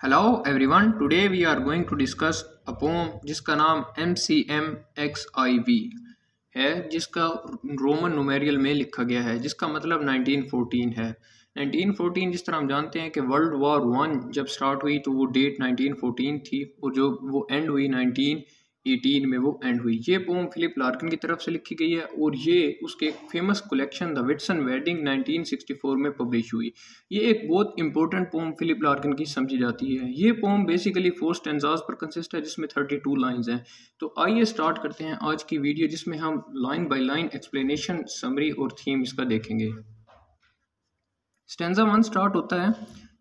Hello everyone, today we are going to discuss a poem जिसका नाम MCMXIV है, जिसका रोमन न्यूमेरियल में लिखा गया है, जिसका मतलब 1914 है। 1914 जिस तरह हम जानते हैं कि वर्ल्ड वॉर वन जब स्टार्ट हुई तो वो डेट 1914 थी और जो वो एंड हुई 1918 में वो एंड हुई। ये पोम फिलिप लार्किन की तरफ से लिखी गई है और ये उसके एक famous collection the Whitson wedding 1964 में पब्लिश हुई। ये एक बहुत इंपॉर्टेंट पोम फिलिप लार्किन की समझी जाती है। ये पोम बेसिकली 4 स्टैंजास पर कंसिस्ट है जिसमें 32 लाइंस हैं। तो आइए स्टार्ट करते हैं आज की वीडियो, जिसमें हम line by line explanation, summary और थीम इसका देखेंगे। स्टैंजा 1 स्टार्ट होता है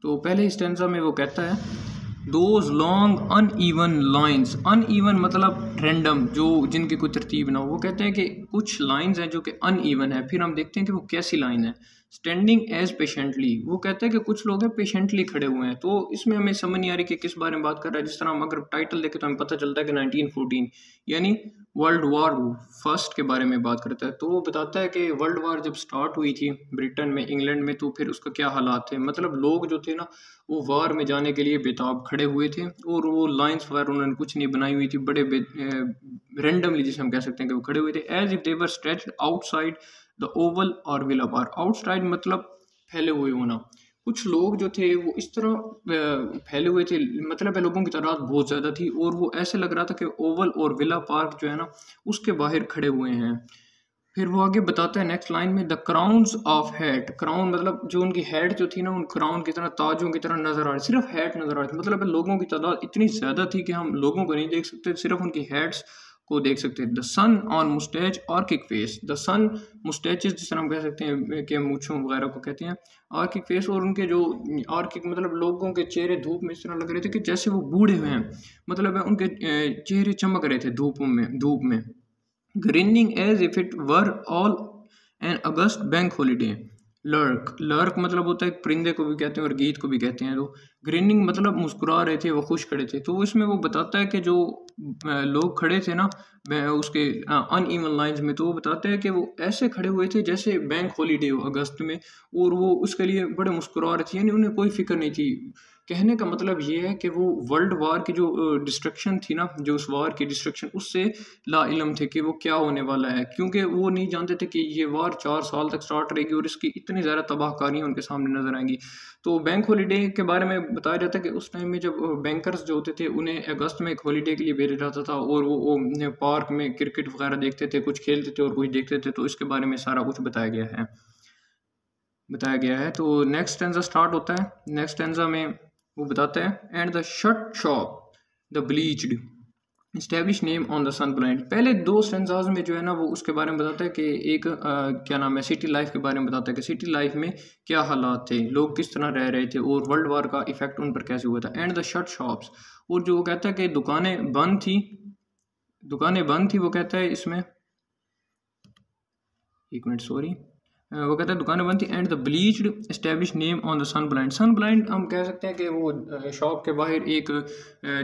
तो पहले स्टैंजा में वो कहता है those long uneven lines. Uneven मतलब रैंडम, जो जिनकी कोई तरतीब ना हो। वो कहते हैं कि कुछ लाइंस हैं जो कि अनइवन है। फिर हम देखते हैं कि वो कैसी लाइन है। स्टैंडिंग एज पेशेंटली, वो कहता है कि कुछ लोग हैं पेशेंटली खड़े हुए हैं। तो इसमें हमें समझ नहीं आ रही कि किस बारे में बात कर रहा है। जिस तरह हम अगर टाइटल देखें तो हमें पता चलता है कि 1914 यानी वर्ल्ड वॉर फर्स्ट के बारे में बात करता है। तो वो बताता है कि वर्ल्ड वॉर जब स्टार्ट हुई थी ब्रिटेन में, इंग्लैंड में, तो फिर उसका क्या हालात थे। मतलब लोग जो थे ना वो वार में जाने के लिए बेताब खड़े हुए थे और वो लाइंस वगैरह उन्होंने कुछ नहीं बनाई हुई थी, बड़े रेंडमली जिसे हम कह सकते हैं कि वो खड़े हुए थे। As if they were stretched outside the oval और विला पार। आउटसाइड मतलब फैले हुए होना। कुछ लोग जो थे वो इस तरह फैले हुए थे, मतलब लोगों की तादाद बहुत ज़्यादा थी और वो ऐसे लग रहा था कि ओवल और विला पार्क जो है ना उसके बाहर खड़े हुए हैं। फिर वो आगे बताता है नेक्स्ट लाइन में the crowns of head. Crown मतलब जो उनकी हेड जो थी ना, उन क्राउन की तरह, ताजों की तरह नजर आ रही, सिर्फ हेड नजर आ रही थी। मतलब लोगों की तादाद इतनी ज़्यादा थी कि हम लोगों को नहीं देख सकते, सिर्फ उनकी हेड्स को देख सकते हैं। The sun on moustache archaic face. The sun moustaches जिस तरह हम कह सकते हैं कि मूंछों वगैरह को कहते हैं आर्किक फेस। और उनके जो आर्किक मतलब लोगों के चेहरे धूप में इस तरह लग रहे थे कि जैसे वो बूढ़े हुए हैं। मतलब उनके चेहरे चमक रहे थे धूप में। Grinning as if it were all an August bank holiday. Lark, lark मतलब होता है परिंदे को भी कहते हैं और गीत को भी कहते हैं। तो ग्रीनिंग मतलब मुस्कुरा रहे थे, वो खुश खड़े थे। तो इसमें वो बताता है कि जो लोग खड़े थे ना उसके अनइवन लाइंस में, तो वो बताते हैं कि वो ऐसे खड़े हुए थे जैसे बैंक हॉलीडे हो अगस्त में, और वो उसके लिए बड़े मुस्कुरा रहे थे, यानी उन्हें कोई फिक्र नहीं थी। कहने का मतलब ये है कि वो वर्ल्ड वार की जो डिस्ट्रक्शन थी ना, जो उस वार की डिस्ट्रक्शन, उससे ला इलम थे कि वो क्या होने वाला है, क्योंकि वो नहीं जानते थे कि ये वार 4 साल तक स्टार्ट रहेगी और इसकी इतनी ज़्यादा तबाहकारियाँ उनके सामने नजर आएंगी। तो बैंक हॉलीडे के बारे में बताया जाता है कि उस टाइम में जब बैंकर्स जो होते थे उन्हें अगस्त में एक हॉलीडे के लिए भेजा जाता था और वो पार्क में क्रिकेट वगैरह देखते थे, कुछ खेलते थे और कुछ देखते थे। तो इसके बारे में सारा कुछ बताया गया है। तो नेक्स्ट स्टैंजा स्टार्ट होता है। नेक्स्ट स्टैंजा में वो बताता है and the shut shop the bleached establish name on the sun blind. पहले 2 स्टैंजाज में जो है ना वो उसके बारे में बताता है कि एक क्या नाम है, सिटी लाइफ के बारे में बताता है कि सिटी लाइफ में क्या हालात थे, लोग किस तरह रह रहे थे और वर्ल्ड वार का इफेक्ट उन पर कैसे हुआ था। एंड द शट शॉप्स, और जो वो कहता है कि दुकानें बंद थी, वो कहता है इसमें, एक मिनट सॉरी, वो कहता है दुकानें बंद थी। And the bleached establish name on the sun blind. Sun blind हम कह सकते हैं कि वो शॉप के बाहर एक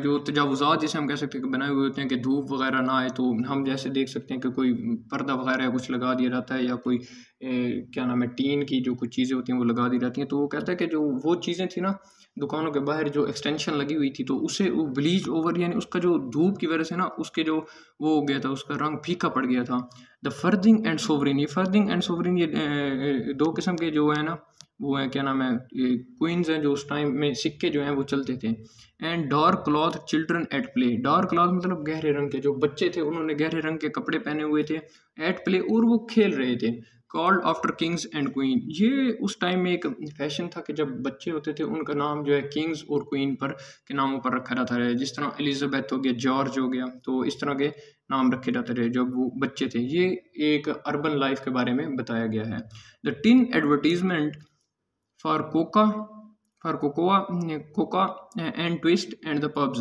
जो तजावुज़ात जिसे हम कह सकते हैं कि बनाए हुए होते हैं कि धूप वगैरह ना आए। तो हम जैसे देख सकते हैं कि कोई पर्दा वगैरह कुछ लगा दिया जाता है या कोई क्या नाम है टीन की जो कुछ चीज़ें होती हैं वो लगा दी जाती हैं। तो वो कहता है कि जो वो चीज़ें थी ना दुकानों के बाहर जो एक्सटेंशन लगी हुई थी, तो उसे वो ब्लीच ओवर यानी उसका जो धूप की वजह से ना उसके जो वो हो गया था, उसका रंग फीका पड़ गया था। द फर्दिंग एंड सोवरिन, ये फर्दिंग एंड सोवरिन ये 2 किस्म के जो है ना वो है क्या नाम है क्वींस हैं जो उस टाइम में सिक्के जो हैं वो चलते थे। And dark cloth children at play. Dark cloth मतलब गहरे रंग के, जो बच्चे थे उन्होंने गहरे रंग के कपड़े पहने हुए थे। एट प्ले, और वो खेल रहे थे। Called after Kings and queen, ये उस टाइम में एक फैशन था कि जब बच्चे होते थे उनका नाम जो है किंग्स और क्वीन पर के नामों पर रखा जाता है। जिस तरह एलिजाबेथ हो गया, जॉर्ज हो गया, तो इस तरह के नाम रखे जाते रहे जब वो बच्चे थे। ये एक अर्बन लाइफ के बारे में बताया गया है। The tin advertisement for Coca and twist and the pubs.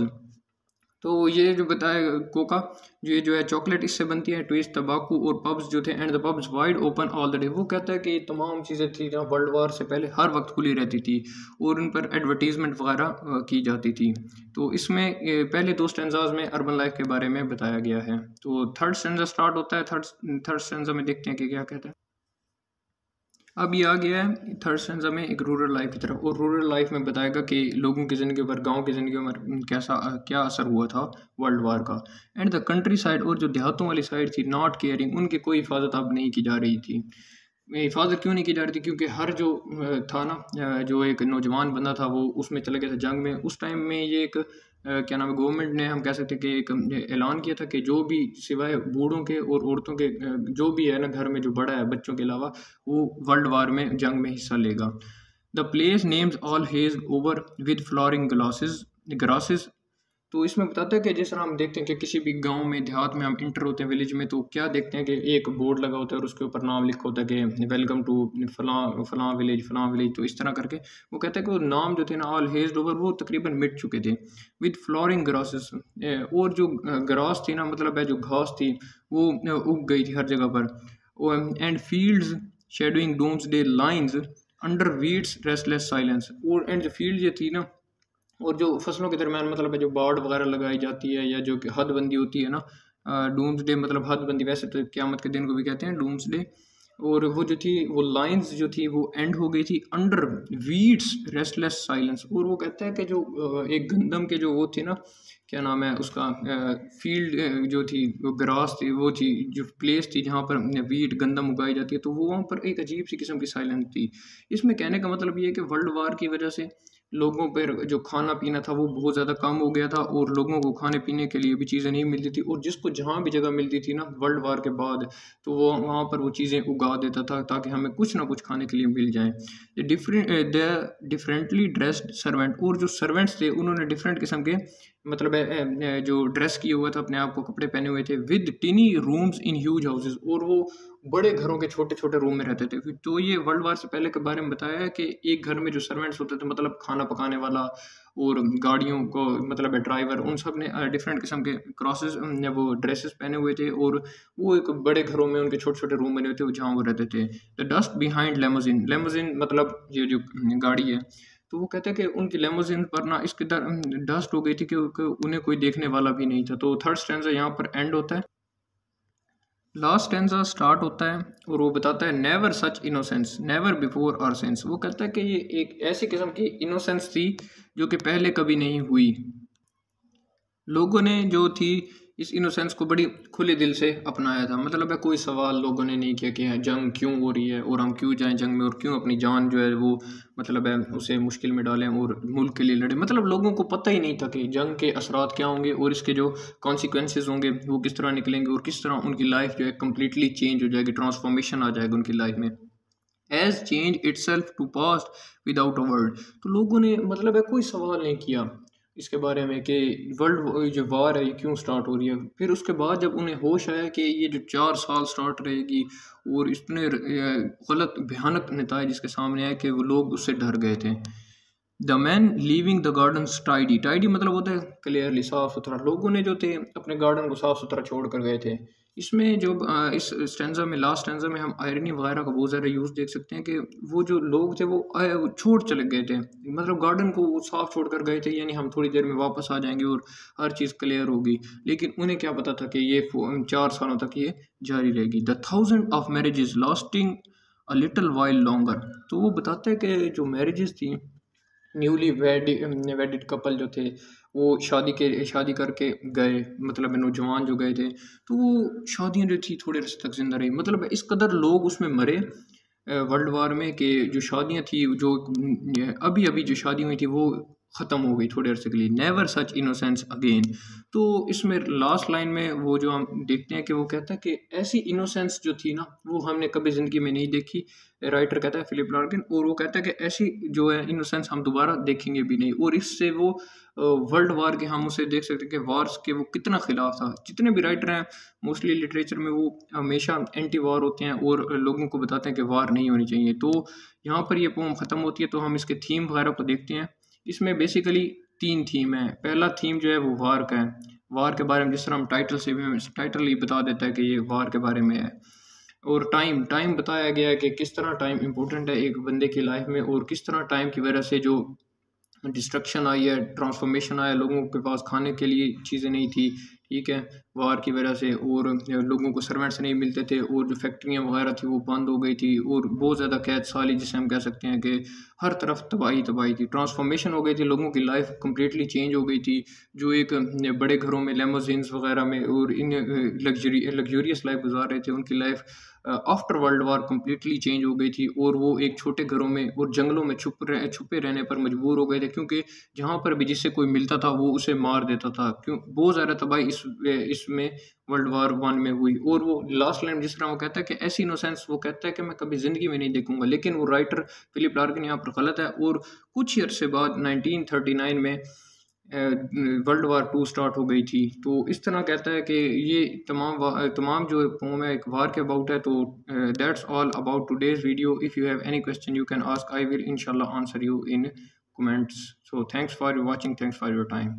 तो ये जो बताया कोका, ये जो है चॉकलेट इससे बनती है, ट्विस्ट तंबाकू, और पब्स जो थे and the pubs wide open all the day. वो कहता है कि तमाम चीज़ें थी जहाँ वर्ल्ड वार से पहले हर वक्त खुली रहती थी और उन पर एडवर्टीजमेंट वगैरह की जाती थी। तो इसमें पहले 2 स्टैंजाज में अर्बन लाइफ के बारे में बताया गया है। तो थर्ड स्टैंजा स्टार्ट होता है। थर्ड स्टैंजा में देखते हैं कि क्या कहता है। अब ये आ गया है थर्ड स्टैंजा में एक रूरल लाइफ की तरफ, और रूरल लाइफ में बताएगा कि लोगों की ज़िंदगी पर, गांव की ज़िंदगी पर क्या असर हुआ था वर्ल्ड वार का। एंड द कंट्री साइड, और जो देहातों वाली साइड थी, नॉट केयरिंग, उनकी कोई हिफाजत अब नहीं की जा रही थी। हिफाजत क्यों नहीं की जा रही थी? क्योंकि हर जो था ना, जो एक नौजवान बंदा था वो उसमें चला गया था जंग में। उस टाइम में ये एक क्या नाम है, गवर्नमेंट ने, हम कह सकते हैं कि एक ऐलान किया था कि जो भी सिवाय बूढ़ों के और औरतों के जो भी है ना घर में जो बड़ा है बच्चों के अलावा, वो वर्ल्ड वार में जंग में हिस्सा लेगा। The place names all hedge over with flooring grasses. तो इसमें बताता है कि जिस तरह हम देखते हैं कि किसी भी गांव में, देहात में हम इंटर होते हैं विलेज में, तो क्या देखते हैं कि एक बोर्ड लगा होता है और उसके ऊपर नाम लिखा होता है कि वेलकम टू फलां फलां विलेज, फलां विलेज। तो इस तरह करके वो कहता है कि वो नाम जो थे ना, ऑल हेज्ड ओवर, वो तकरीबन मिट चुके थे। विद फ्लोरिंग ग्रासेस, और जो ग्रास थी ना, मतलब है जो घास थी, वो उग गई थी हर जगह पर। And fields shadowing doomsday lines under weeds restless silence. और एंड जो फील्ड जो थी ना, और जो फसलों के दरमियान, मतलब है जो बाड़ वगैरह लगाई जाती है, या जो कि हदबंदी होती है ना, डूम्सडे मतलब हदबंदी, वैसे तो क़यामत के दिन को भी कहते हैं डूम्सडे। और वो जो थी, वो लाइंस जो थी वो एंड हो गई थी अंडर वीड्स रेस्टलेस साइलेंस। और वो कहता है कि जो एक गंदम के जो वो थी ना, क्या नाम है उसका, फील्ड जो थी, वो ग्रास थी, वो थी जो प्लेस थी जहाँ पर वीट गंदम उगाई जाती है, तो वो वहाँ पर एक अजीब सी किस्म की साइलेंस थी। इसमें कहने का मतलब ये है कि वर्ल्ड वार की वजह से लोगों पर जो खाना पीना था वो बहुत ज़्यादा कम हो गया था, और लोगों को खाने पीने के लिए भी चीज़ें नहीं मिलती थी, और जिसको जहाँ भी जगह मिलती थी ना वर्ल्ड वार के बाद, तो वो वहाँ पर वो चीज़ें उगा देता था ताकि हमें कुछ ना कुछ खाने के लिए मिल जाए। डिफरेंटली ड्रेस्ड सर्वेंट, और जो सर्वेंट्स थे उन्होंने डिफरेंट किस्म के, मतलब जो ड्रेस किए हुए थे, अपने आप को कपड़े पहने हुए थे, with टिनी rooms in huge houses, और वो बड़े घरों के छोटे छोटे रूम में रहते थे। तो ये वर्ल्ड वार से पहले के बारे में बताया है कि एक घर में जो सर्वेंट्स होते थे, मतलब खाना पकाने वाला और गाड़ियों को, मतलब ड्राइवर, उन सब ने डिफरेंट किस्म के क्रॉसेस, वो ड्रेसेस पहने हुए थे, और वो एक बड़े घरों में उनके छोटे छोटे रूम बने हुए थे जहाँ वो रहते थे। The dust behind limousine, limousine मतलब ये जो गाड़ी है, तो वो कहते हैं कि उनकी लेमोजिन पर ना इसके डस्ट हो गई थी कि उन्हें कोई देखने वाला भी नहीं था। तो थर्ड स्टैंजा यहाँ पर एंड होता है। लास्ट स्टैंजा स्टार्ट होता है और वो बताता है नेवर सच इनोसेंस नेवर बिफोर और सिंस। वो कहता है कि ये एक ऐसी किस्म की इनोसेंस थी जो कि पहले कभी नहीं हुई। लोगों ने जो थी इस इनोसेंस को बड़ी खुले दिल से अपनाया था, मतलब है कोई सवाल लोगों ने नहीं किया कि जंग क्यों हो रही है और हम क्यों जाएं जंग में, और क्यों अपनी जान जो है वो, मतलब है उसे मुश्किल में डालें और मुल्क के लिए लड़ें। मतलब लोगों को पता ही नहीं था कि जंग के असरात क्या होंगे और इसके जो कॉन्सिक्वेंसेज होंगे वो किस तरह निकलेंगे, और किस तरह उनकी लाइफ जो है कम्प्लीटली चेंज हो जाएगी, ट्रांसफॉर्मेशन आ जाएगा उनकी लाइफ में। As change itself to past without a word. तो लोगों ने, मतलब है कोई सवाल नहीं किया इसके बारे में कि वर्ल्ड जो वार है ये क्यों स्टार्ट हो रही है। फिर उसके बाद जब उन्हें होश आया कि ये जो 4 साल स्टार्ट रहेगी और इतने गलत भयानक नताइज इसके सामने आए, कि वो लोग उससे डर गए थे। The man leaving the garden tidy, tidy मतलब होता है क्लियरली साफ सुथरा। लोगों ने जो थे अपने गार्डन को साफ सुथरा छोड़ कर गए थे। इसमें जो इस स्टैंजा में, लास्ट स्टैंजा में हम आयरनी वगैरह का बहुत ज़्यादा यूज़ देख सकते हैं कि वो जो लोग थे वो छोड़ चले गए थे, मतलब गार्डन को वो साफ छोड़ कर गए थे, यानी हम थोड़ी देर में वापस आ जाएंगे और हर चीज़ क्लियर होगी। लेकिन उन्हें क्या पता था कि ये 4 सालों तक ये जारी रहेगी। The 1000 of marriages lasting a little while longer. तो वो बताते हैं कि जो मैरिजेस थी, न्यूली वेडिड कपल जो थे वो शादी करके गए, मतलब नौजवान जो गए थे, तो वो शादियाँ जो थी थोड़े अर्से तक जिंदा रही। मतलब इस कदर लोग उसमें मरे वर्ल्ड वार में कि जो शादियाँ थी, जो अभी अभी जो शादी हुई थी वो ख़त्म हो गई थोड़े अर्से के लिए। नेवर सच इनोसेंस अगेन। तो इसमें लास्ट लाइन में वो जो हम देखते हैं कि वो कहता है कि ऐसी इनोसेंस जो थी ना वो हमने कभी ज़िंदगी में नहीं देखी, राइटर कहता है फिलिप लार्किन। और वो कहता है कि ऐसी जो है इनोसेंस हम दोबारा देखेंगे भी नहीं। और इससे वो वर्ल्ड वार के हम उसे देख सकते हैं कि वार्स के वो कितना खिलाफ था। जितने भी राइटर हैं मोस्टली लिटरेचर में वो हमेशा एंटी वार होते हैं और लोगों को बताते हैं कि वार नहीं होनी चाहिए। तो यहाँ पर ये पोम ख़त्म होती है। तो हम इसके थीम वगैरह को देखते हैं। इसमें बेसिकली 3 थीम है। पहला थीम जो है वो वार का है। वार के बारे में जिस तरह हम टाइटल से भी, टाइटल ही बता देता है कि ये वार के बारे में है। और टाइम बताया गया है कि किस तरह टाइम इम्पोर्टेंट है एक बंदे की लाइफ में, और किस तरह टाइम की वजह से जो डिस्ट्रक्शन आई है, ट्रांसफॉर्मेशन आया, लोगों के पास खाने के लिए चीज़ें नहीं थी, ठीक है, वार की वजह से, और लोगों को सर्वेंट्स नहीं मिलते थे, और जो फैक्ट्रियाँ वगैरह थी वो बंद हो गई थी, और बहुत ज़्यादा कैद साली जिसे हम कह सकते हैं कि हर तरफ तबाही तबाही थी, ट्रांसफॉर्मेशन हो गई थी, लोगों की लाइफ कम्प्लीटली चेंज हो गई थी। जो एक बड़े घरों में लेमोजिन्स वगैरह में और इन लग्जूरियस लाइफ गुजार रहे थे, उनकी life after world war completely change हो गई थी, और वो एक छोटे घरों में और जंगलों में छुपे रहने पर मजबूर हो गए थे, क्योंकि जहाँ पर भी जिससे कोई मिलता था वो उसे मार देता था। क्यों बहुत ज़्यादा तबाही इसमें वर्ल्ड वार वन में हुई। और वो लास्ट लाइन जिस तरह वो कहता है कि ऐसी इनोसेंस, वो कहता है कि मैं कभी ज़िंदगी में नहीं देखूंगा, लेकिन वो राइटर फिलिप लार्किन यहाँ पर गलत है। और कुछ ही अरसे बाद 1939 में वर्ल्ड वार टू स्टार्ट हो गई थी। तो इस तरह कहता है कि ये तमाम जो पोम है एक वार के अबाउट है। तो that's all about today's video. If you have any question you can ask, I will इंशाल्लाह answer you in comments. So thanks for watching, thanks for your time.